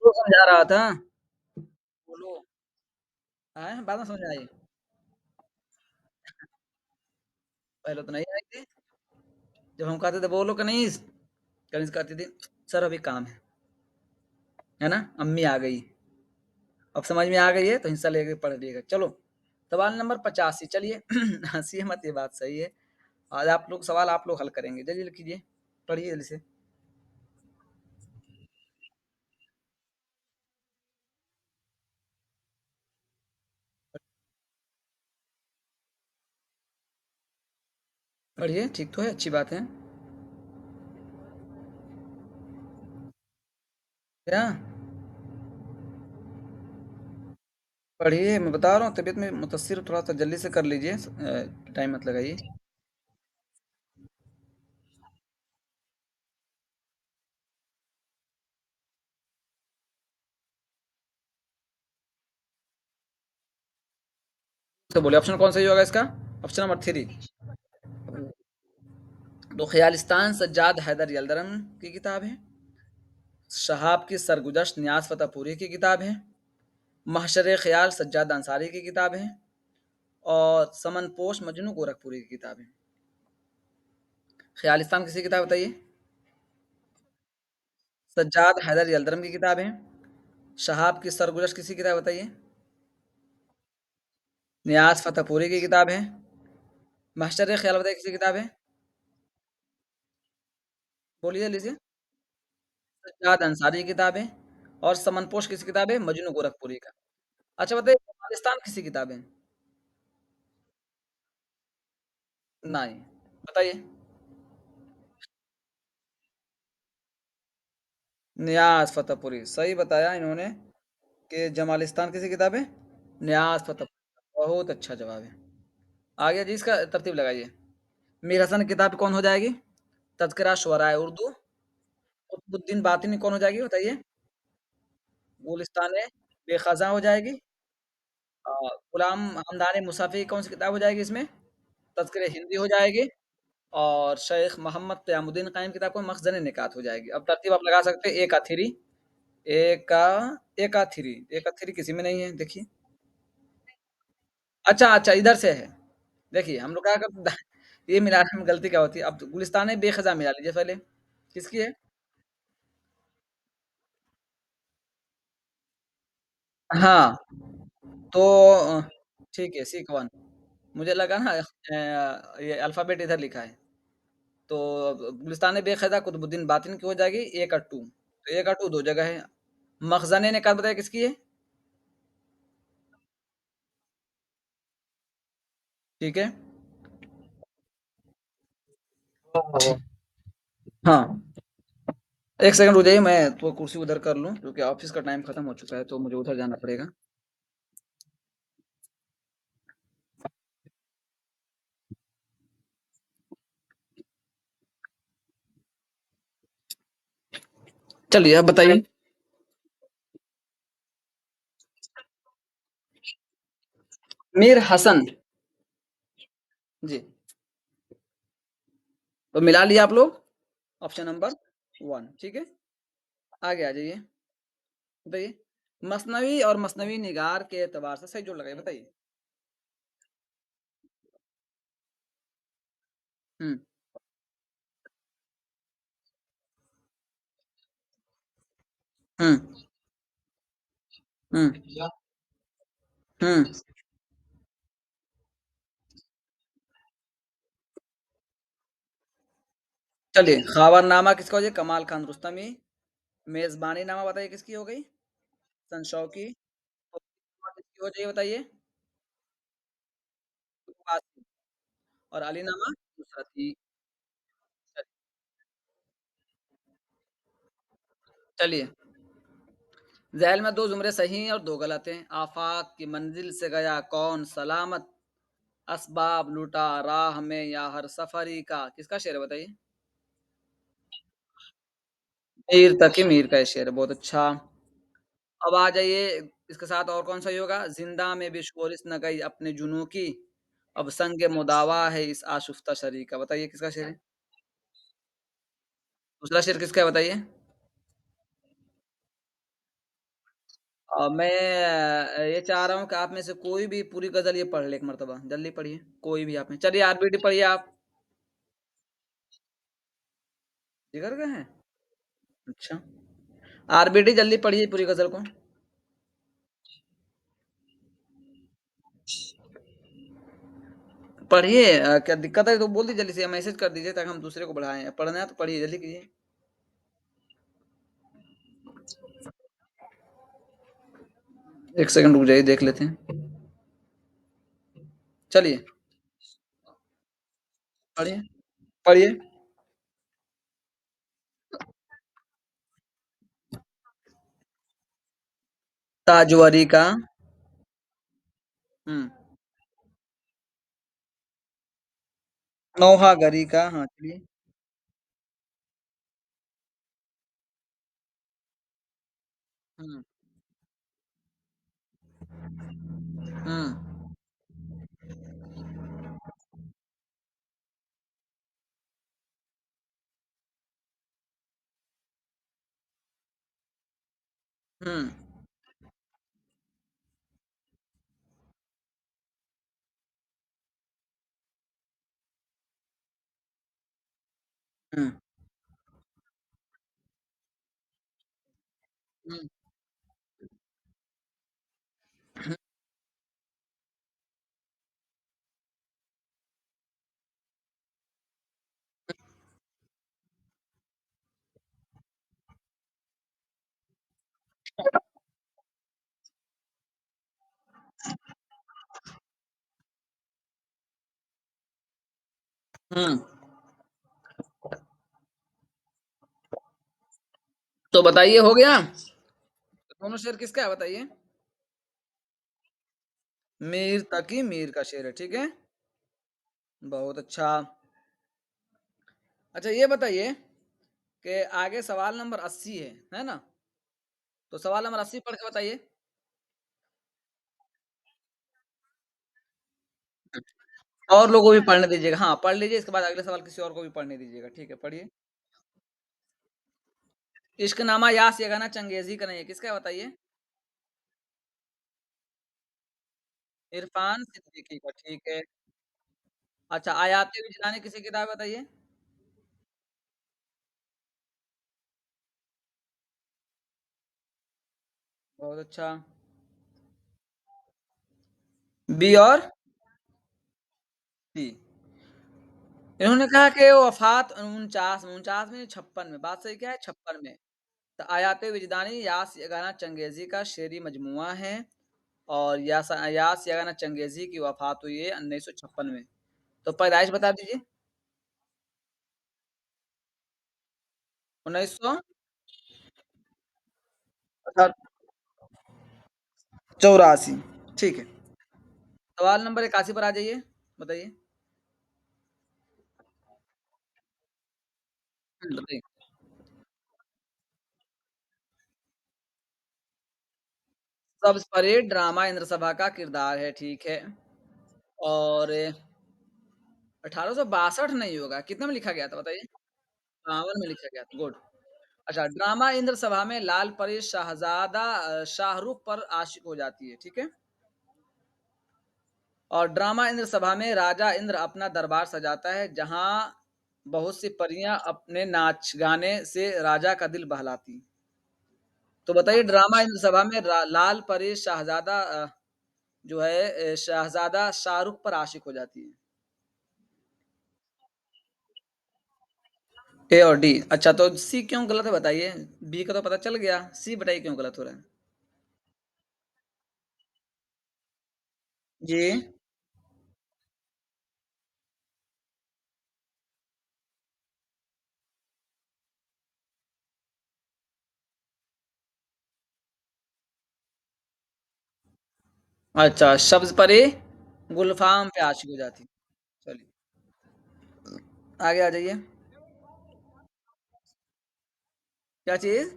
वो समझा रहा था। बोलो। हैं? बाद में समझ में आई। पहले तो नहीं आई थी। जब हम कहते थे बोलो कनीज, कनीज कहती थी सर अभी काम है ना? अम्मी आ गई। अब समझ में आ गई है तो हिस्सा लेके पढ़ लिएगा। चलो, सवाल नंबर 85। चलिए हंसिए मत, ये बात सही है। आज आप लोग सवाल आप लोग हल करेंगे। जल्दी कीजिए, पढ़िए जल्दी से। पढ़िए, ठीक तो है, अच्छी बात है। क्या? पढ़िए, मैं बता रहा हूँ तबीयत में मुतासिर, थोड़ा सा जल्दी से कर लीजिए, टाइम मत लगाइए। तो बोले ऑप्शन कौन सही होगा इसका? Option number 3। तो ख्यालिस्तान सज्जाद हैदर यलदरम की किताब है। शहाब की सरगुजश्त न्याज फतेहपुरी की किताब है। महशर ख्याल सज्जाद अंसारी की किताब है। और समनपोश मजनू गोरखपुरी की किताब है। ख्यालिस्तान किसी किताब बताइए? सज्जाद हैदर यलदरम की किताब है। शहाब की सरगुजश्त किसी किताब बताइए? नियाज फतेहपुरी की किताब है। महशर ख्याल बताइए किसी किताब है? बोलिए लीजिए। सज्जाद अंसारी की किताब है। और समनपोश किसी किताब है? मजनू गोरखपुरी का। अच्छा बताइए, खालिस्तान किसी किताब है? नहीं। बताइए। नियाज फतेहपुरी सही बताया इन्होंने, कि जमालिस्तान किसी किताब है? नियाज फतेहपुरी। बहुत अच्छा जवाब है। आ गया जी, इसका तरतीब लगाइए। मीर हसन की किताब कौन हो जाएगी? तज़किरा शुअराए उर्दू। कुतुबुद्दीन बातिनी कौन हो जाएगी बताइए? गुलिस्तान बेखज़ा हो जाएगी। गुलाम हमदानी मुसाफ़ी कौन सी किताब हो जाएगी इसमें? तज़किरे हिंदी हो जाएगी। और शेख मोहम्मद क़यामुद्दीन क़ाइम की किताब को मख़ज़न निकात हो जाएगी। अब तरतीब आप लगा सकते हैं, ए का थ्री, ए का ए का थ्री, ए का थ्री किसी में नहीं है, देखिए। अच्छा, अच्छा इधर से है। देखिए हम लोग क्या करते ये मिलाने में गलती क्या होती है? अब तो गुलिस्तान बेख़ज़ा मिला लीजिए पहले। किसकी है? हाँ, तो ठीक है, सीक 1। मुझे लगा ना ये अल्फ़ाबेट इधर लिखा है। तो गुलिस्तान बेख़ज़ा कुतुबुद्दीन बातिन की हो जाएगी, ए का 2। तो ए का 2 2 जगह है। मख़ज़न निकात बताइए किसकी है? ठीक है। हाँ, 1 सेकंड रुक जाइए, मैं तो कुर्सी उधर कर लूँ क्योंकि ऑफ़िस का टाइम ख़त्म हो चुका है, तो मुझे उधर जाना पड़ेगा। चलिए अब बताइए। मीर हसन। जी। तो मिला लिया आप लोग? ऑप्शन नंबर 1 ठीक है। आगे आ जाइए। बताइए, मसनवी और मसनवी निगार के एतबार से सही जोड़ लगाइए, बताइए। हुँ, हुँ, हुँ, हुँ। चलिए, ख़ावरनामा किसका हो जाए? कमाल खान रुस्तमी। मेज़बानी नामा बताइए किसकी हो गई? हसन शौकी। किसकी हो जाइए बताइए? कासिम। और अलीनामा नुसरती। चलिए, ज़ैल में 2 ज़ुमरे सही हैं और 2 गलत हैं। आफ़ाक़ की मंज़िल से गया कौन सलामत, असबाब लूटा राह में या हर सफ़री का। किसका शेर है बताइए? मीर तकी मीर का ये शेर है, बहुत अच्छा। अब आ जाइए, इसके साथ और कौन सही होगा? ज़िंदा में भी शोरिश न गई अपने जुनूँ की, अब संग मुदावा है इस आशुफ्ता शरी का। बताइए किसका शेर है? दूसरा शेर किसका है बताइए? मैं ये चाह रहा हूँ कि आप में से कोई भी पूरी गज़ल ये पढ़ ले एक मर्तबा, जल्दी पढ़िए, कोई भी आप में। चलिए आरबीटी पढ़िए आप। जिगर गए हैं? अच्छा। आरबीटी जल्दी पढ़िए पूरी गज़ल को। पढ़िए क्या दिक्कत है तो बोल दीजिए जल्दी से या मैसेज कर दीजिए ताकि हम दूसरे को बढ़ाएँ। पढ़ना है तो पढ़िए, जल्दी कीजिए। 1 सेकंड रुक जाइए, देख लेते हैं। चलिए, पढ़िए, पढ़िए। ताजवरी का हुँ, नौहागरी का हाँ, चलिए। हुँ, हुँ, हुँ, हुँ, हुँ, हुँ। तो बताइए हो गया? दोनों शेर किसका है बताइए? मीर तकी मीर का शेर है, ठीक है? बहुत अच्छा। अच्छा ये बताइए कि आगे सवाल नंबर 80 है ना? तो सवाल नंबर 80 पढ़ के बताइए। और लोगों को भी पढ़ने दीजिएगा। हाँ, पढ़ लीजिए इसके बाद अगले सवाल किसी और को भी पढ़ने दीजिएगा। ठीक है, पढ़िए। इश्कनामा यास ये गाना चंगेज़ी का नहीं है, किसका है बताइए? इरफान सिद्दीकी का, ठीक है। अच्छा, आयाते विजदानी किसकी किताब है बताइए? बहुत अच्छा। बी और सी। इन्होंने कहा कि वफ़ात 49 49 में 56 में, बात सही क्या है? 56 में। तो आयाते विजदानी यास ये गाना चंगेज़ी का शेरी मजमूआ है और यास ये गाना चंगेज़ी की वफ़ात हुई है 1956 में। तो पैदाइश बता दीजिए? 1900 अच्छा 84 ठीक है। सवाल नंबर 81 पर आ जाइए, बताइए। बताइए। सब्ज़ परेड ड्रामा इंद्रसभा का किरदार है, ठीक है। और 1862 नहीं होगा, कितने में लिखा गया था बताइए? 52 में लिखा गया था, गुड। अच्छा, ड्रामा इंद्रसभा में लाल परी शहज़ादा शाहरुख पर आशिक हो जाती है, ठीक है? और ड्रामा इंद्र सभा में राजा इंद्र अपना दरबार सजाता है, जहाँ बहुत सी परियां अपने नाच गाने से राजा का दिल बहलाती। तो बताइए ड्रामा इंद्र सभा में लाल परी शहजादा जो है शहजादा शाहरुख पर आशिक हो जाती है। ए और डी। अच्छा तो सी क्यों गलत है बताइए? बी का तो पता चल गया, सी बताइए क्यों गलत हो रहा है? जी। अच्छा, सब्ज परी गुलफाम पे आशिक हो जाती। चलिए आगे आ जाइए। क्या चीज?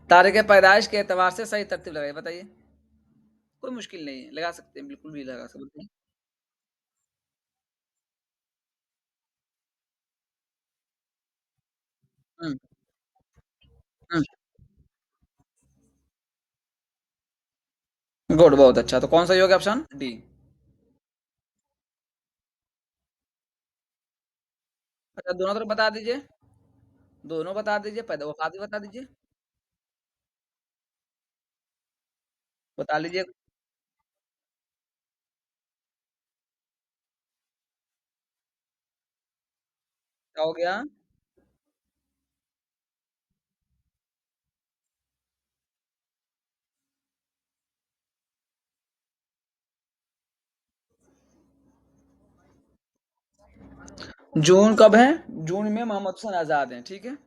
तारीख़ पैदाइश के एतबार से सही तरतीब लगाइए, बताइए? कोई मुश्किल नहीं है, लगा सकते हैं, बिल्कुल भी लगा सकते हैं। हुँ, गुड, बहुत अच्छा। तो कौन सा ही हो गया ऑप्शन डी? अच्छा, दोनों तरफ बता दीजिए। दोनों बता दीजिए, पैदा वफात भी बता दीजिए। बता लीजिए। क्या हो गया? जून कब है? जून में मोहम्मद हुसैन आजाद हैं, ठीक है।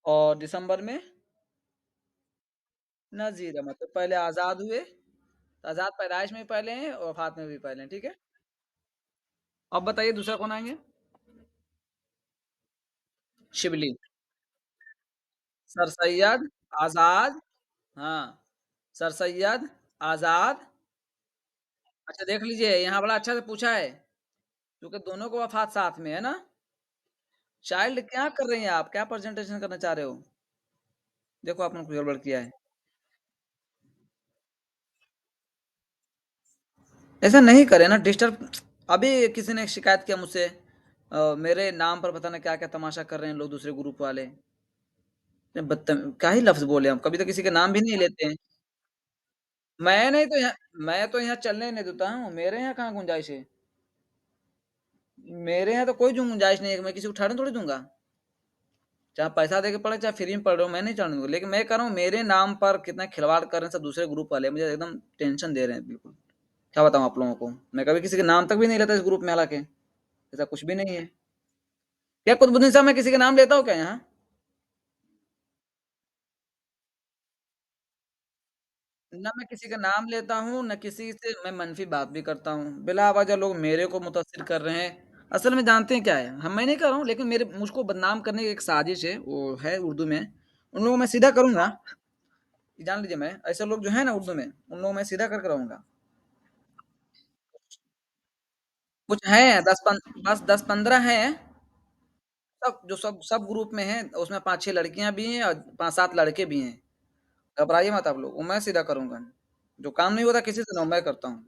और दिसंबर में नजीर अहमद। तो पहले आजाद हुए, तो आजाद पैदाइश में भी पहले हैं और वफात में भी पहले हैं, ठीक है। अब बताइए दूसरा कौन आएंगे? शिबली। सर सैयद आजाद। हाँ, सर सैयद आजाद। अच्छा देख लीजिए, यहाँ बड़ा अच्छा से पूछा है, क्योंकि दोनों को वफात साथ में है ना। चाइल्ड क्या कर रही हैं आप, क्या प्रेजेंटेशन करना चाह रहे हो? देखो आपने कुछ गड़बड़ किया है। ऐसा नहीं करे ना, डिस्टर्ब। अभी किसी ने शिकायत किया मुझसे, मेरे नाम पर पता नहीं क्या क्या तमाशा कर रहे हैं लोग, दूसरे ग्रुप वाले। बदतम क्या ही लफ्ज बोले हम, कभी तो किसी के नाम भी नहीं लेते हैं। मैं नहीं तो यहाँ मैं तो यहाँ चलने नहीं देता हूँ, मेरे यहाँ कहाँ गुंजाइश है। मेरे यहाँ तो कोई जो गुंजाइश नहीं है कि मैं किसी को उठाने थोड़ी दूंगा। चाहे पैसा दे के पढ़े, चाहे फ्री में पढ़ रहे हो, मैं नहीं चढ़ने दूंगा। लेकिन मैं कह रहा हूँ, मेरे नाम पर कितना खिलवाड़ कर रहे हैं सब दूसरे ग्रुप वाले, मुझे एकदम टेंशन दे रहे हैं बिल्कुल। क्या बताऊँ आप लोगों को, मैं कभी किसी के नाम तक भी नहीं लेता इस ग्रुप में, हालांकि ऐसा कुछ भी नहीं है। क्या कुतुबुद्दीन साहब मैं किसी का नाम लेता हूँ क्या यहाँ? ना मैं किसी का नाम लेता हूँ, ना किसी से मैं मनफी बात भी करता हूँ। बिला वजह लोग मेरे को मुतासिर कर रहे हैं। असल में जानते हैं क्या है, हम मैं नहीं कर रहा हूँ, लेकिन मेरे मुझको बदनाम करने की एक साजिश है, वो है उर्दू में। उन लोगों को मैं सीधा करूंगा। ये जान लीजिए, मैं ऐसे लोग जो है ना उर्दू में, उन लोगों को मैं सीधा करके रहूंगा। कुछ हैं बस 10-15 हैं। सब जो सब ग्रुप में हैं, उसमें 5-6 लड़कियां भी हैं और 5-7 लड़के भी हैं। घबराइए मत आप लोग, वो मैं सीधा करूंगा। जो काम नहीं होता किसी से ना, वो मैं करता हूँ।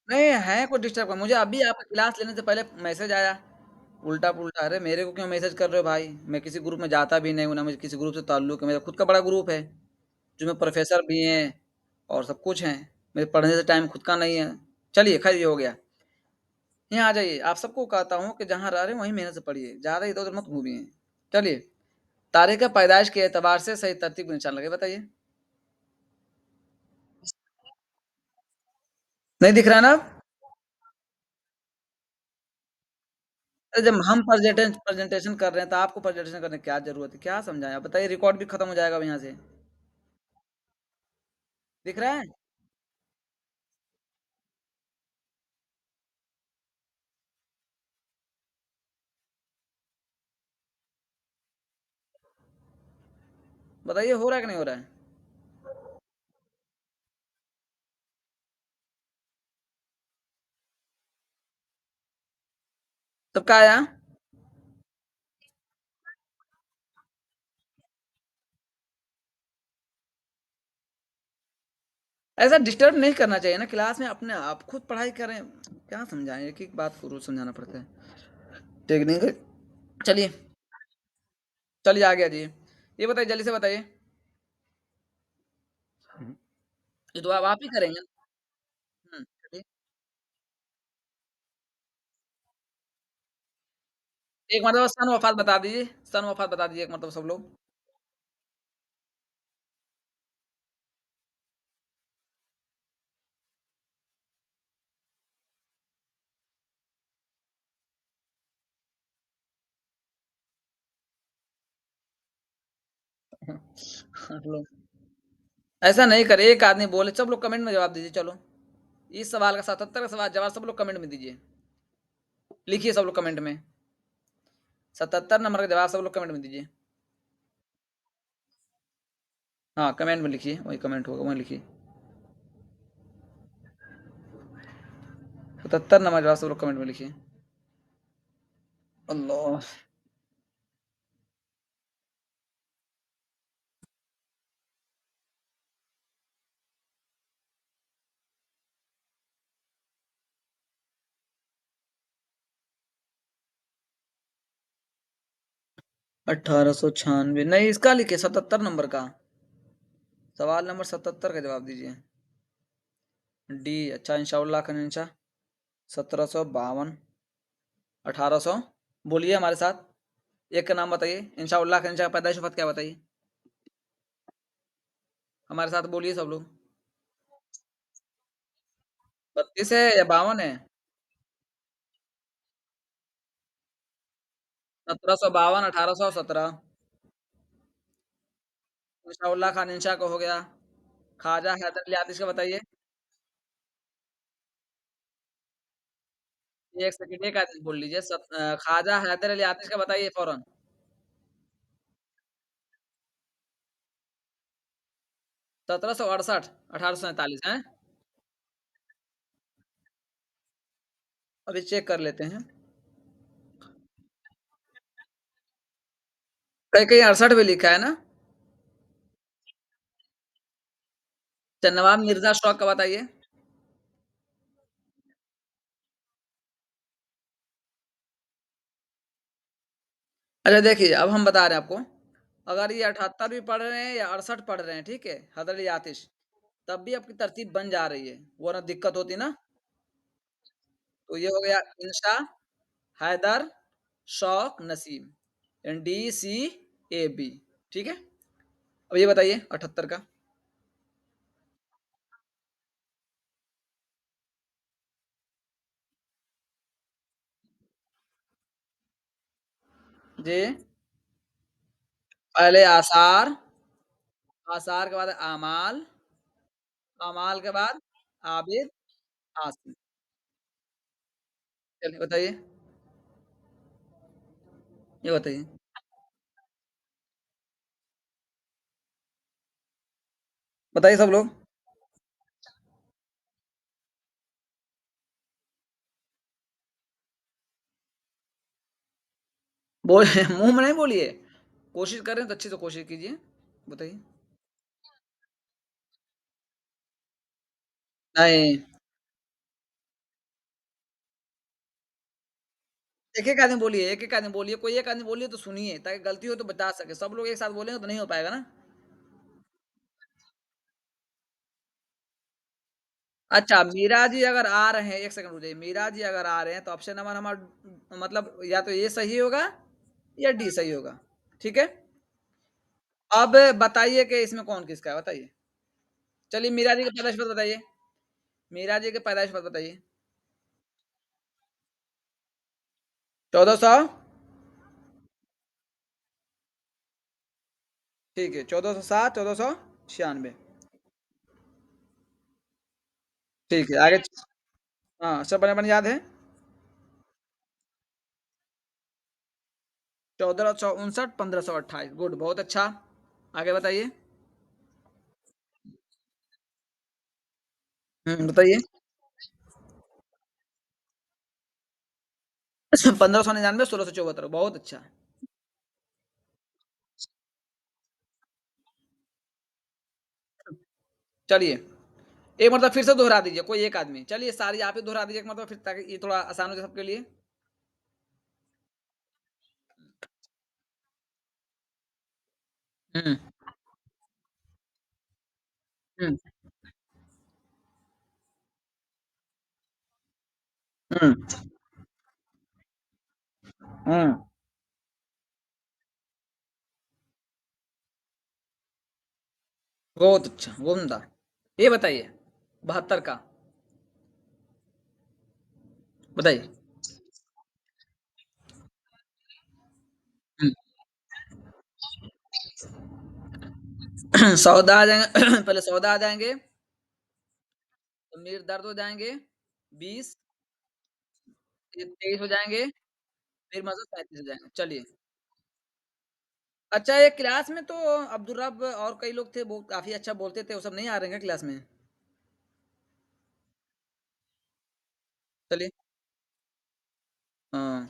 नहीं है कोई डिस्टर्ब कर, मुझे अभी आपका क्लास लेने से पहले मैसेज आया उल्टा पुल्टा। अरे मेरे को क्यों मैसेज कर रहे हो भाई, मैं किसी ग्रुप में जाता भी नहीं हूं ना, मुझे किसी ग्रुप से ताल्लुक है। मेरा खुद का बड़ा ग्रुप है, जिसमें प्रोफेसर भी हैं और सब कुछ हैं। मेरे पढ़ने से टाइम खुद का नहीं है। चलिए खैर, ये हो गया। यहाँ आ जाइए, आप सबको कहता हूँ कि जहाँ रह रहे हैं वहीं मेहनत से पढ़िए, ज़्यादा इधर उधर मत घूमिए। चलिए, तारीख पैदाइश के एतबार से सही तरतीब के निशान लगे, बताइए। नहीं दिख रहा है ना अब? अरे जब हम प्रेजेंटेशन कर रहे हैं तो आपको प्रेजेंटेशन करने की क्या जरूरत है, क्या समझाएं आप बताइए, रिकॉर्ड भी खत्म हो जाएगा अब यहाँ से। दिख रहा है? बताइए हो रहा है कि नहीं हो रहा है? तब क्या आया? ऐसा डिस्टर्ब नहीं करना चाहिए ना क्लास में, अपने आप खुद पढ़ाई करें। क्या समझाएं, एक एक बात को रोज समझाना पड़ता है। टेक्निक। चलिए। चलिए आ गया जी। ये बताइए, जल्दी से बताइए। ये तो आप ही करेंगे। चलिए। एक मतलब सन वफात बता दीजिए, सन वफात बता दीजिए एक मतलब सब लोग। आप लोग ऐसा नहीं करे, एक आदमी बोले सब लोग कमेंट में जवाब दीजिए, चलो। इस सवाल का 77 का सवाल जवाब सब लोग कमेंट में दीजिए। लिखिए सब लोग कमेंट में, 77 नंबर का जवाब सब लोग कमेंट में दीजिए। हाँ कमेंट में लिखिए, वही कमेंट होगा वही लिखिए। 77 नंबर जवाब सब लोग कमेंट में लिखिए। अल्लाह। 1896 नहीं, इसका लिखिए 77 नंबर का। सवाल नंबर 77 का जवाब दीजिए। डी। अच्छा, इंशाउल्लाह खनिंशा। 1752। 1800। बोलिए हमारे साथ। एक का नाम बताइए, इंशाउल्लाह खनिंशा का पैदाइश वक्त क्या बताइए। हमारे साथ बोलिए सब लोग। 32 है या 52 है? 1752, 1817। इंशाउल्लाह खान इंशा का हो गया। ख्वाजा हैदर अली आतिश का बताइए। एक सेकंड, एक आतिश बोल लीजिए। ख्वाजा हैदर अली आतिश का बताइए फौरन। 1768, 1847 है। अभी चेक कर लेते हैं। कहीं कहीं 68 भी लिखा है ना। अच्छा, नवाब मिर्जा शौक का बताइए। अच्छा देखिए, अब हम बता रहे हैं आपको। अगर ये 78 भी पढ़ रहे हैं या 68 पढ़ रहे हैं, ठीक है, हैदर अली आतिश, तब भी आपकी तरतीब बन जा रही है, वरना दिक्कत होती ना। तो ये हो गया इंशा, हैदर, शौक, नसीम, DCAB। ठीक है। अब ये बताइए 78 का। जी। पहले आसार। आसार के बाद आमाल। आमाल के बाद आबिद, आसिम। चलिए बताइए। ये बताइए। बताइए सब लोग। बोल मुंह में नहीं बोलिए। कोशिश कर रहे हैं तो अच्छी से कोशिश कीजिए। बताइए। नहीं, एक एक आदमी बोलिए, एक एक आदमी बोलिए, कोई एक आदमी बोलिए तो सुनिए, ताकि गलती हो तो बता सके। सब लोग एक साथ बोलेंगे तो नहीं हो पाएगा ना। अच्छा, मीरा जी अगर आ रहे हैं, एक सेकंड रुकिए, मीरा जी अगर आ रहे हैं तो ऑप्शन नंबर हमारा मतलब या तो ये सही होगा या डी सही होगा। ठीक है। अब बताइए कि इसमें कौन किसका है, बताइए। चलिए मीरा जी के पैदाइश पर बताइए। मीरा जी के पैदाइश पर बताइए। 1400। ठीक है, 1407, 1496। ठीक है, आगे। हाँ, सब बने बने याद है। 1459, 1528। गुड, बहुत अच्छा। आगे बताइए। बताइए। 1599, 1674। बहुत अच्छा। चलिए, एक मतलब फिर से दोहरा दीजिए, कोई एक आदमी। चलिए सारी आप ही दोहरा दीजिए एक मतलब, फिर ताकि ये थोड़ा आसान हो जाए सबके लिए। हम्म। हम्म। हम्म। हम्म। बहुत अच्छा, उम्दा। ये बताइए 72 का। बताइए। सौदा आ जाएंगे। पहले सौदा आ जाएंगे। तो मीर दर्द हो जाएंगे 20। 23 हो जाएंगे। फिर मजहब 35 हो जाएंगे। चलिए। अच्छा, ये क्लास में तो अब्दुल रब और कई लोग थे, वो काफी अच्छा बोलते थे, वो सब नहीं आ रहे हैं क्या क्लास में? चलिए। हाँ।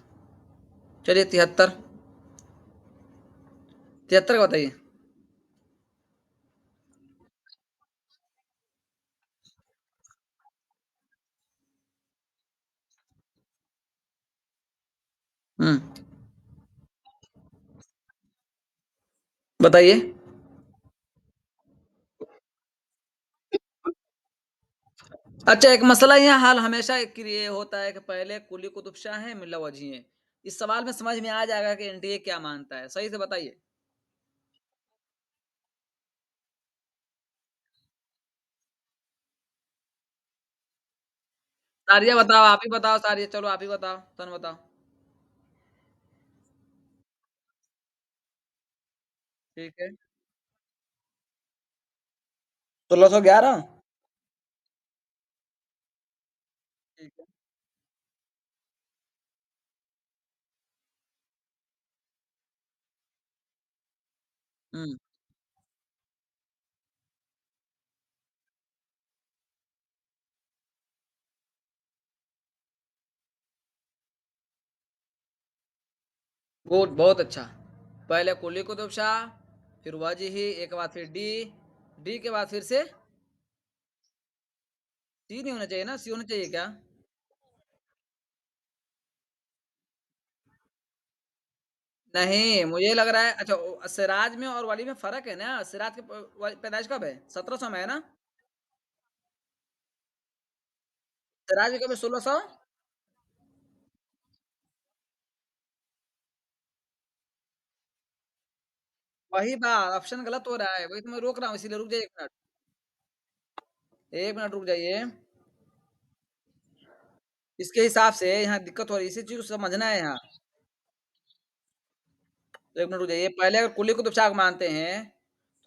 चलिए 73। 73 का बताइए। हम्म। बताइए। अच्छा, एक मसला यहाँ हल हमेशा एक ये होता है कि पहले कुली कुतुब शाह हैं, मुल्ला वजी हैं। इस सवाल में समझ में आ जाएगा कि एनटीए क्या मानता है। सही से बताइए। सारिया बताओ, आप ही बताओ सारिया, चलो आप ही बताओ, तन बताओ। ठीक है। 1611। ठीक है। हम्म। गुड, बहुत अच्छा। पहले कुली कुतुब शाह, फिर वाजिही, एक बाद फिर डी, डी के बाद फिर से सी नहीं होना चाहिए ना, सी होना चाहिए क्या? नहीं, मुझे लग रहा है अच्छा सिराज में और वली में फर्क है ना। सिराज की पैदाइश कब है? 1700 में है ना? सिराज की कब है? 1600। वही बात, ऑप्शन गलत हो रहा है, वही तो मैं रोक रहा हूँ, इसीलिए रुक जाइए 1 मिनट। 1 मिनट रुक जाइए। इसके हिसाब से यहाँ दिक्कत हो रही है, इसी चीज को समझना है यहाँ। तो 1 मिनट रुक जाइए। पहले अगर कुली कुतुब शाह को मानते हैं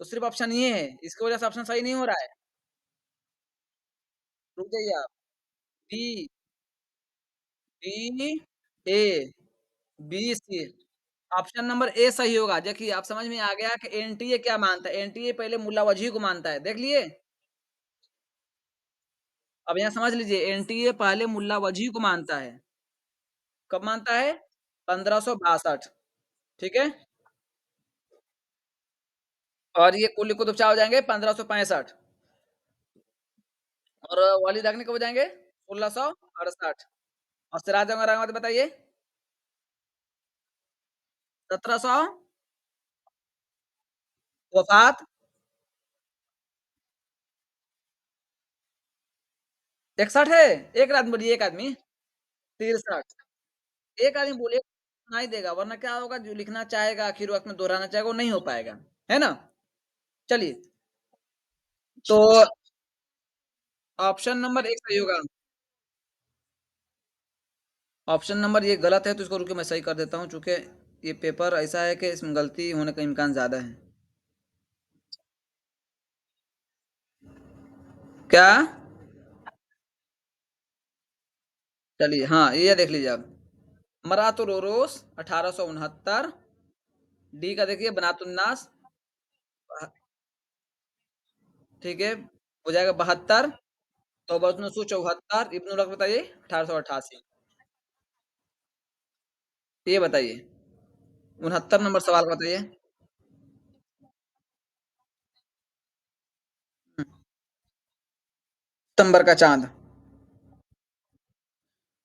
तो सिर्फ ऑप्शन ये है, इसकी वजह से ऑप्शन सही नहीं हो रहा है। रुक जाइए आप। D, D, A, B, C. Option number A सही होगा। देखिए आप समझ में आ गया कि एनटीए क्या मानता है। एनटीए पहले मुल्ला वजही को मानता है, देख लिए। अब यहाँ समझ लीजिए, एनटीए पहले मुल्ला वजही को मानता है। कब मानता है? 1562। ठीक है। और ये कुली कुतुब शाह हो जाएंगे 1565। और वालिद अग्नि कब हो जाएंगे? 1668। और सिराज औरंगाबाद बताइए। 1700। वफात 61 है। एक आदमी बोलिए, एक आदमी। 63। एक आदमी बोले सुनाई देगा, वरना क्या होगा, जो लिखना चाहेगा आखिर वक्त में दोहराना चाहेगा वो नहीं हो पाएगा। है ना? चलिए। तो ऑप्शन नंबर एक सही होगा। ऑप्शन नंबर ये गलत है, तो इसको रुके मैं सही कर देता हूँ, चूंकि ये पेपर ऐसा है कि इसमें गलती होने का इम्कान ज्यादा है। क्या? चलिए, हाँ ये देख लीजिए आप। मरातो रोरोस 1869। डी का देखिए बनातुन्नास। ठीक है, हो जाएगा 72। तो बसनुसु 74। इब्नुल हक बताइए 1888। ये बताइए। 69 नंबर सवाल का बताइए। सितंबर का चांद।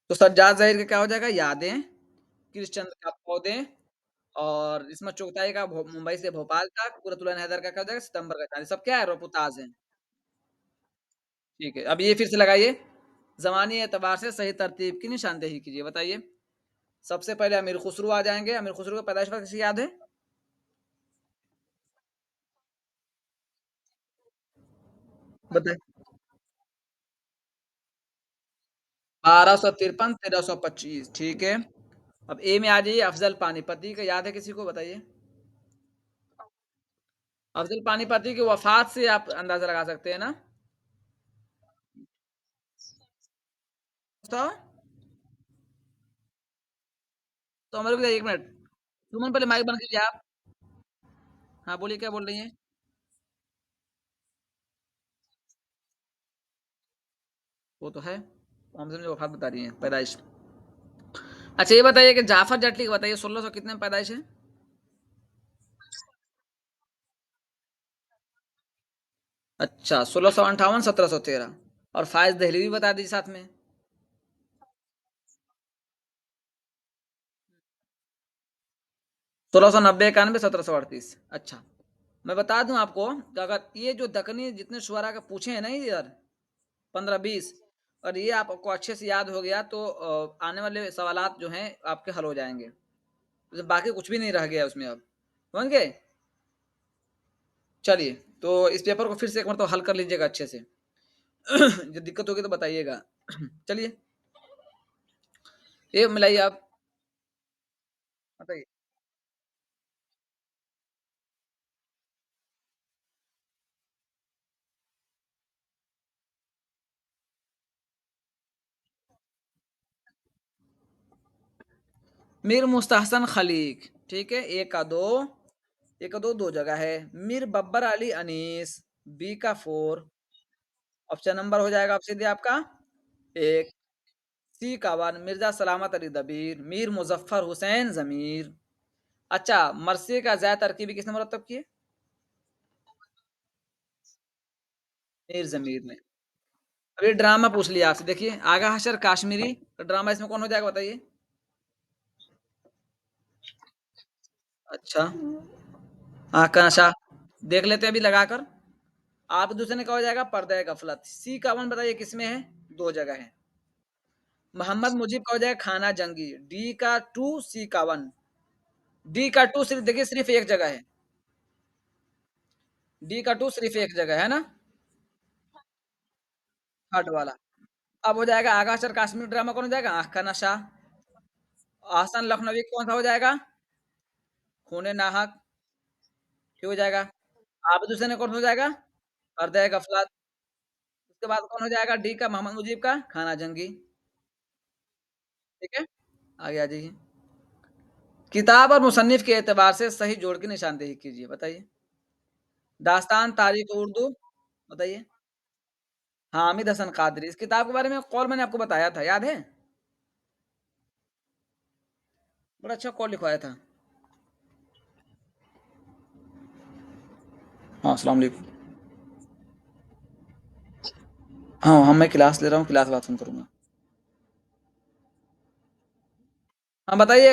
तो सज्जाद जाहिर का क्या हो जाएगा? यादें। कृष्णचंद्र का पौधे। और इसमें चुगताई का मुंबई से भोपाल तक। कुरतुल हैदर का क्या हो जाएगा? सितंबर का चांद। ये सब क्या है? रोपुताज है। ठीक है, अब ये फिर से लगाइए। जमानी एतबार से सही तरतीब की निशानदेही कीजिए, बताइए। सबसे पहले अमीर खुसरो आ जाएंगे। अमीर खुसरो का पैदाइश वक्त किसी याद है? बताइए। 1253, 1325। ठीक है। अब ए में आ जाइए। अफजल पानीपति का याद है किसी को? बताइए। अफजल पानीपति की वफात से आप अंदाजा लगा सकते हैं ना? तो हमारे को 1 मिनट। सुमन पहले माइक बंद कीजिए आप। हाँ बोलिए, क्या बोल रही हैं? वो तो है, हम समझे वफात बता रही हैं, पैदाइश। अच्छा ये बताइए कि जाफर जटली का बताइए 1600 कितने में पैदाइश है? अच्छा, 1658, 1713। और फायज दहलीवी बता दीजिए साथ में। 1690, 91, 1738। अच्छा। मैं बता दूं आपको कि अगर ये जो दक्कनी जितने शुअरा का पूछे हैं ना इधर 15-20, और ये आपको अच्छे से याद हो गया तो आने वाले सवालात जो हैं आपके हल हो जाएंगे। तो बाकी कुछ भी नहीं रह गया उसमें अब। समझ गए? चलिए, तो इस पेपर को फिर से एक बार तो हल कर लीजिएगा अच्छे से। जो दिक्कत होगी तो बताइएगा। चलिए, ये मिलाइए आप, बताइए। मीर मुस्तहसन खलीक, ठीक है, एक का दो, दो जगह है। मीर बब्बर अली अनीस, बी का 4, ऑप्शन नंबर हो जाएगा ऑप्शन दिया आपका एक। सी का 1, मिर्जा सलामत अली दबीर, मीर मुजफ्फर हुसैन जमीर। अच्छा, मरसी का जै तरकीबी किसने मुरतब की है? मीर जमीर ने। अभी ड्रामा पूछ लिया आपसे, देखिए, आगा हशर काश्मीरी का ड्रामा इसमें कौन हो जाएगा बताइए। अच्छा, आँख का नशा, देख लेते हैं अभी लगाकर। आप दूसरे ने क्या हो जाएगा, पर्दे गफलत। सी का 1 बताइए किसमें है? दो जगह है। मोहम्मद मुजीब का हो जाएगा खाना जंगी, डी का 2, सी का 1। डी का 2 सिर्फ देखिए, सिर्फ एक जगह है। डी का 2 सिर्फ एक जगह है ना, हट वाला। अब हो जाएगा आगा सर काश्मीर ड्रामा कौन हो जाएगा, आँख का नशा। आहसन लखनवी कौन सा हो जाएगा, खूने नाहक, ठीक हो जाएगा। आप दूसरे ने कौन सा हो जाएगा, पर्दे गफलत। उसके बाद कौन हो जाएगा, डी का मोहम्मद मुजीब का खाना जंगी। ठीक है, आगे आ जाइए। किताब और मुसन्निफ के एतबार से सही जोड़ की निशानदेही कीजिए, बताइए। दास्तान तारीख उर्दू, बताइए। हामिद हसन कादरी, इस किताब के बारे में कौल मैंने आपको बताया था, याद है? बड़ा अच्छा कौल लिखवाया था। हाँ, अस्सलाम वालेकुम। हाँ हाँ, मैं क्लास ले रहा हूँ, क्लास बात सुन करूंगा। हाँ बताइए,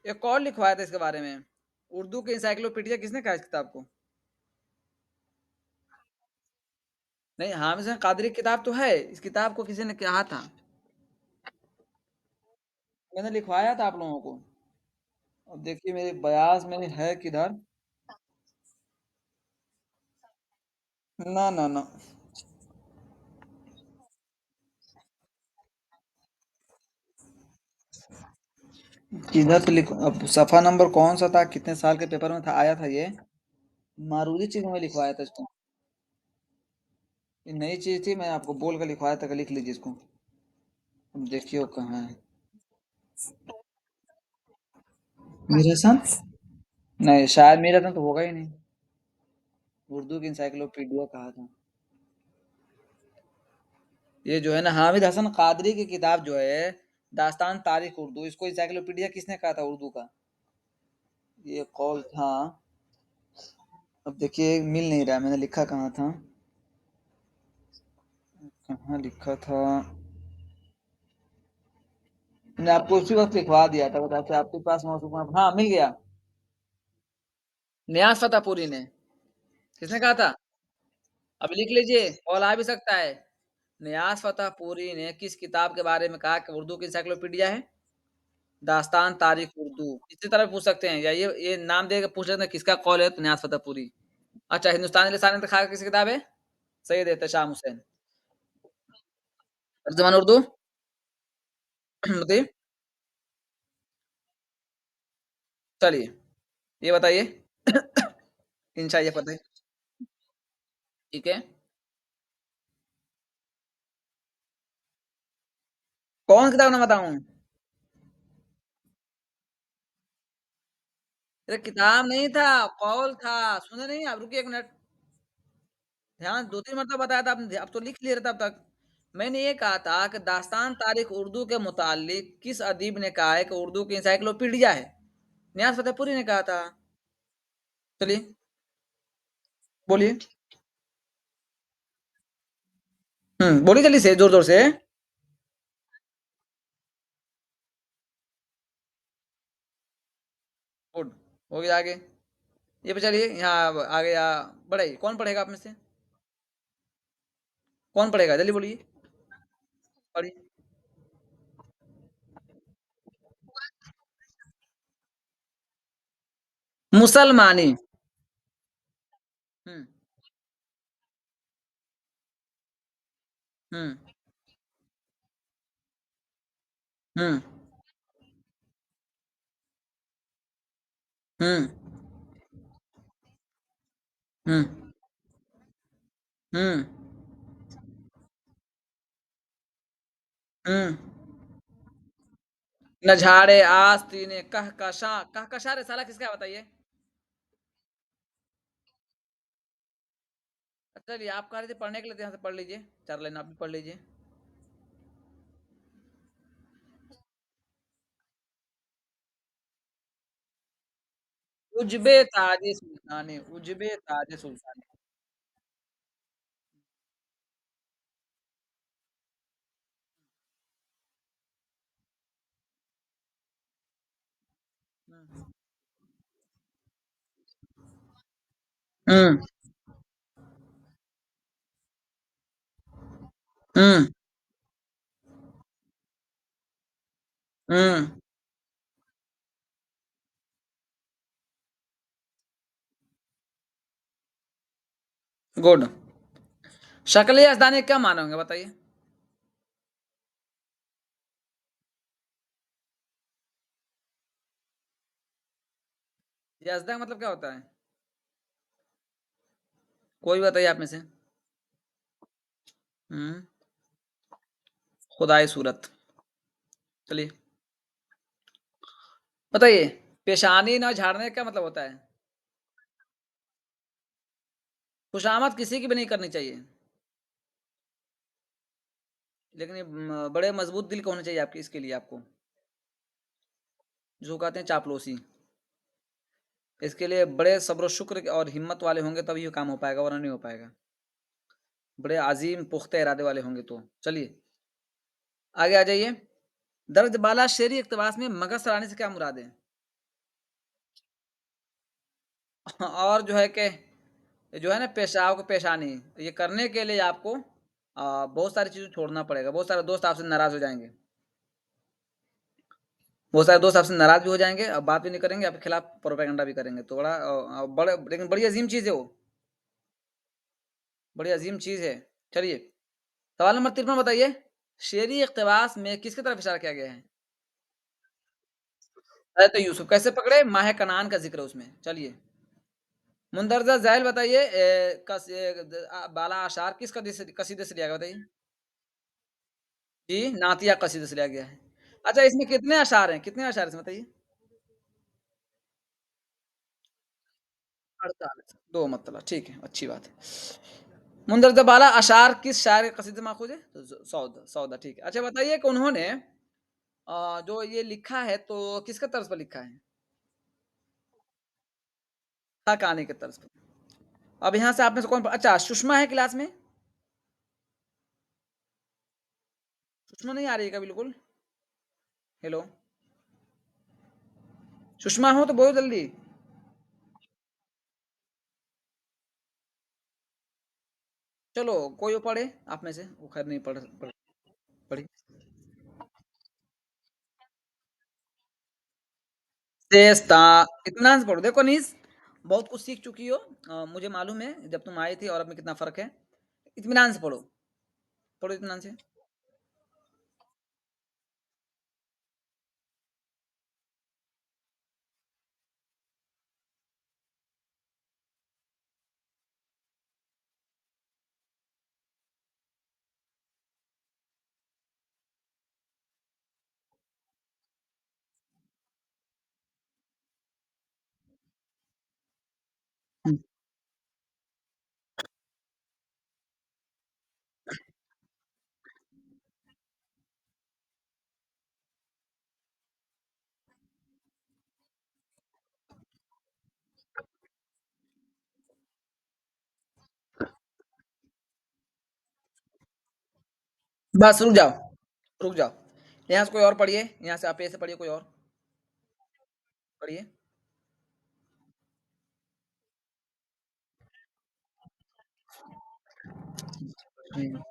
एक कौल लिखवाया था इसके बारे में। उर्दू की इंसाइक्लोपीडिया किसने कहा इस किताब को? नहीं, हामिद हसन कादरी की किताब तो है, इस किताब को किसी ने कहा था। मैंने लिखवाया था आप लोगों को। अब देखिए मेरे बयास में है किधर। ना ना ना, किधर तो लिख, अब सफा नंबर कौन सा था, कितने साल के पेपर में था, आया था ये। मारूदी चीज में लिखवाया था इसको। ये नई चीज थी, मैं आपको बोल कर लिखवाया था कि लिख लीजिए इसको। अब देखिए वो कहाँ है। मेरे साथ, नहीं शायद मेरा था तो होगा ही नहीं। उर्दू की इंसाइक्लोपीडिया कहा था। ये जो है ना, हामिद हसन कादरी की किताब जो है, दास्तान तारीख उर्दू, इसको इंसाइक्लोपीडिया किसने कहा था उर्दू का? ये कौल था। अब देखिए मिल नहीं रहा है, मैंने लिखा कहाँ था, कहाँ लिखा था। मैंने आपको उसी वक्त लिखवा दिया था, बताते आपके पास मौजूद, हाँ मिल गया। नियाज फतेहपुरी ने। किसने कहा था? अब लिख लीजिए, कॉल आ भी सकता है। नियाज फतेहपुरी ने किस किताब के बारे में कहा कि उर्दू की इंसाइक्लोपीडिया है? दास्तान तारीख उर्दू। इसी तरह पूछ सकते हैं, या ये नाम दे के पूछ सकते हैं किसका कॉल है, तो नियाज फतेहपुरी। अच्छा, हिंदुस्तानी लिसान इंतखाब किसकी किताब है? सैयद एहतशाम हुसैन। तर्जुमान उर्दू, बताइए। चलिए, ये बताइए। इंशा, ये पता है। ठीक है, कौन किताब ना बताऊं? अरे किताब नहीं था, कौल था। सुने नहीं आप, रुकिए एक मिनट। ध्यान, दो तीन मतलब बताया था आपने, अब तो लिख लिया था तब तक। मैंने ये कहा था कि दास्तान तारीख उर्दू के मुतालिक किस अदीब ने कहा है कि उर्दू की इंसाइक्लोपीडिया है? नियाज फतेहपुरी ने कहा था। चलिए, बोलिए। बोलिए जल्दी से, जोर जोर से। गुड, हो गया आगे। ये पे चलिए यहाँ आ गया। बढ़ाइए, कौन पढ़ेगा आप में से? कौन पढ़ेगा, जल्दी बोलिए। पढ़िए। मुसलमानी। हम्म। हम्म। हम्म। हम्म। हम्म। हम्म। हम्म। नझाड़े आस्तीने कहकशा। कहकशा रे साला किसका है बताइए? अच्छा, चलिए आप कह रहे थे पढ़ने के लिए, तो यहाँ से पढ़ लीजिए, 4 लाइन आप भी पढ़ लीजिए। उजबे ताजे सुल्तानी, उजबे ताजे सुल्तानी। हम्म। हम्म। हम्म। गुड। शक्ल यजदानी क्या माने होंगे बताइए? यजदा का मतलब क्या होता है? कोई बताइए आप में से। हम्म। खुदाई सूरत। चलिए बताइए। पेशानी न झाड़ने का मतलब होता है? खुशामद किसी की भी नहीं करनी चाहिए। लेकिन ये बड़े मजबूत दिल का होना चाहिए आपके, इसके लिए आपको, जो कहते हैं चापलूसी। इसके लिए बड़े सब्र शुक्र और हिम्मत वाले होंगे तभी ये काम हो पाएगा, वरना नहीं हो पाएगा। बड़े अजीम पुख्ते इरादे वाले होंगे तो। चलिए आगे आ जाइए। दर्ज बाला शेरी इक्तबास में मगज सराहने से क्या मुराद है? और जो है कि ये जो है ना, पेशाब को पेशानी, ये करने के लिए आपको बहुत सारी चीज़ें छोड़ना पड़ेगा। बहुत सारे दोस्त आपसे नाराज हो जाएंगे। बहुत सारे दोस्त आपसे नाराज भी हो जाएंगे, अब बात भी नहीं करेंगे, आपके खिलाफ प्रोपेगेंडा भी करेंगे। तो बड़ा बड़े, लेकिन बड़ी अजीम चीज़ है वो। बड़ी अजीम चीज़ है। चलिए सवाल नंबर 53 बताइए। शेरी इक़्तिबास में किसकी तरफ इशारा किया गया है? हज़रत यूसुफ कैसे पकड़े, माह कनान का जिक्र है उसमें। चलिए मुंदरजा ज़ैल बताइए, बाला आशार किस कसीदे से लिया गया बताइए? जी, नातिया कसीदे से लिया गया है। अच्छा, इसमें कितने अशार हैं, कितने अशार हैं इसमें बताइए? 48। दो मतलब, ठीक है, अच्छी बात है। मुंदरजा बाला अशार किस शायर के कसीदे से माखूज है? तो सौदा, सौदा, ठीक है। अच्छा बताइए कि उन्होंने जो ये लिखा है तो किसके तर्ज पर लिखा है? हक़ानी के तर्ज पर। अब यहाँ से आप में से कौन, अच्छा सुषमा है क्लास में? सुषमा नहीं आ रही है क्या बिल्कुल? हेलो, सुषमा हो तो बोलो जल्दी। चलो कोई वो पढ़े आप में से, वो खैर नहीं पढ़ी। शेषता। इत्मीनान से पढ़ो, देखो नीस बहुत कुछ सीख चुकी हो। मुझे मालूम है जब तुम आई थी और अब में कितना फर्क है। इत्मीनान से पढ़ो, पढ़ो इत्मीनान से। बस रुक जाओ, रुक जाओ। यहाँ से कोई और पढ़िए, यहाँ से आप ऐसे पढ़िए, कोई और पढ़िए। हम्म।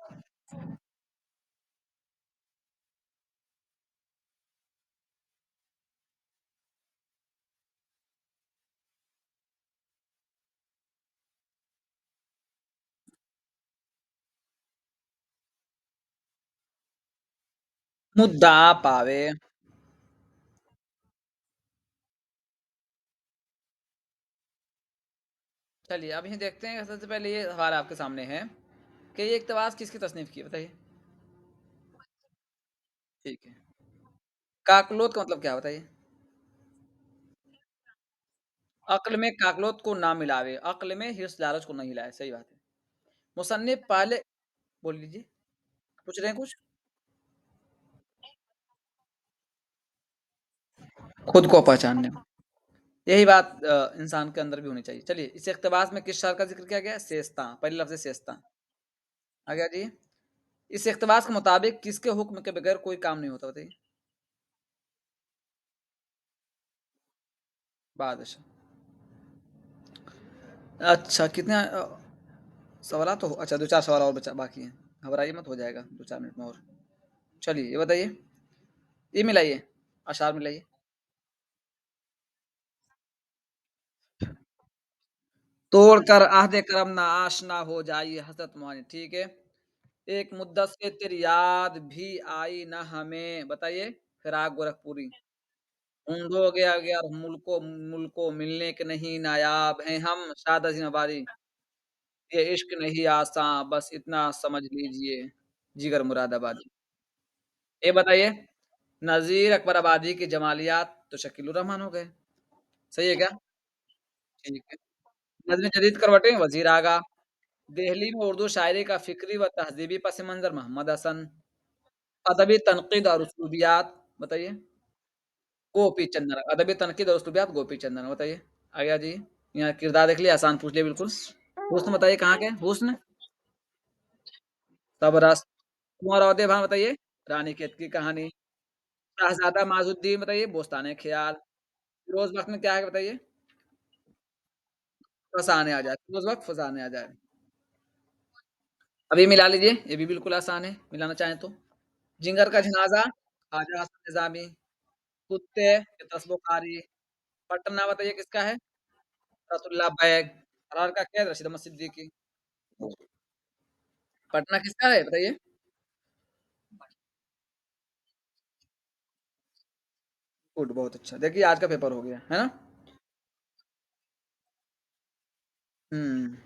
मुद्दा पावे। चलिए अब ये देखते हैं, सबसे पहले ये सवाल आपके सामने है कि ये इक़्तिबास किसकी तसनीफ की है? बताइए। ठीक है। काकलोत का मतलब क्या है बताइए? अक्ल में काकलोत को ना मिलावे, अक्ल में हिर्स लालच को नहीं लाए, सही बात है। मुसन्निफ पहले बोल लीजिए, पूछ रहे हैं कुछ? खुद को पहचानने में। यही बात इंसान के अंदर भी होनी चाहिए। चलिए, इस इक़्तिबास में किस शर का ज़िक्र किया गया है? सेजता, पहले लफ्ज़ है सेजता। आगे आ जाइए। इस इक़्तिबास के मुताबिक किसके हुक्म के बगैर कोई काम नहीं होता बताइए? बादशाह। अच्छा कितने सवाल तो अच्छा 2-4 सवाल और बचा बाकी हैं। घबराइए मत, हो जाएगा 2-4 मिनट में और। चलिए ये बताइए, ये मिलाइए, अशार मिलाइए। तोड़कर अहद करम ना आशना हो जाइए हसरत मोहानी, ठीक है। एक मुद्दत से तेरी याद भी आई ना हमें, बताइए। फिराक गोरखपुरी। ढूंढोगे अगर मुल्को मुल्को मिलने के नहीं नायाब हैं हम, शाद नवारी। ये इश्क नहीं आसा, बस इतना समझ लीजिए, जिगर मुरादाबादी। ये बताइए, नज़ीर अकबर आबादी की जमालियात तो शकीलुर रहमान हो गए, सही है क्या? ठीक है। नज़्म जदीद करवटें वज़ीर आगा। देहली में उर्दू शायरी का फ़िक्री व तहज़ीबी पस मंज़र मोहम्मद हसन। अदबी तनक़ीद और उसलूबियात बताइए? गोपी चंद्र। अदबी तनक़ीद और उसलूबियात गोपी चंद्र, बताइए? आगे आ जाइए। यहाँ किरदार देख लिया, आसान पूछ लिया बिल्कुल। हुस्न बताइए कहाँ के? हुस्न, तबरस। कुँवर और देवान बताइए? रानीखेत की कहानी। शहज़ादा माज़ुद्दीन बताइए? बोस्तान-ए ख़याल। फ़िरोज़ वक़्त में क्या है बताइए? फ़साने आ जाए, फ़िरोज़ वक़्त फ़साने आ जाए। अब ये मिला लीजिए, ये भी बिल्कुल आसान है, मिलाना चाहें तो। जिगर का जनाज़ा, ख्वाजा हसन निज़ामी। कुत्ते, ये तस्बो कारी। पटना बताइए किसका है? रसुल्ला बैग। अरर का कैद रशीद अहमद सिद्दीकी। पटना किसका है बताइए? गुड, बहुत अच्छा। देखिए आज का पेपर हो गया, है ना? हुँ।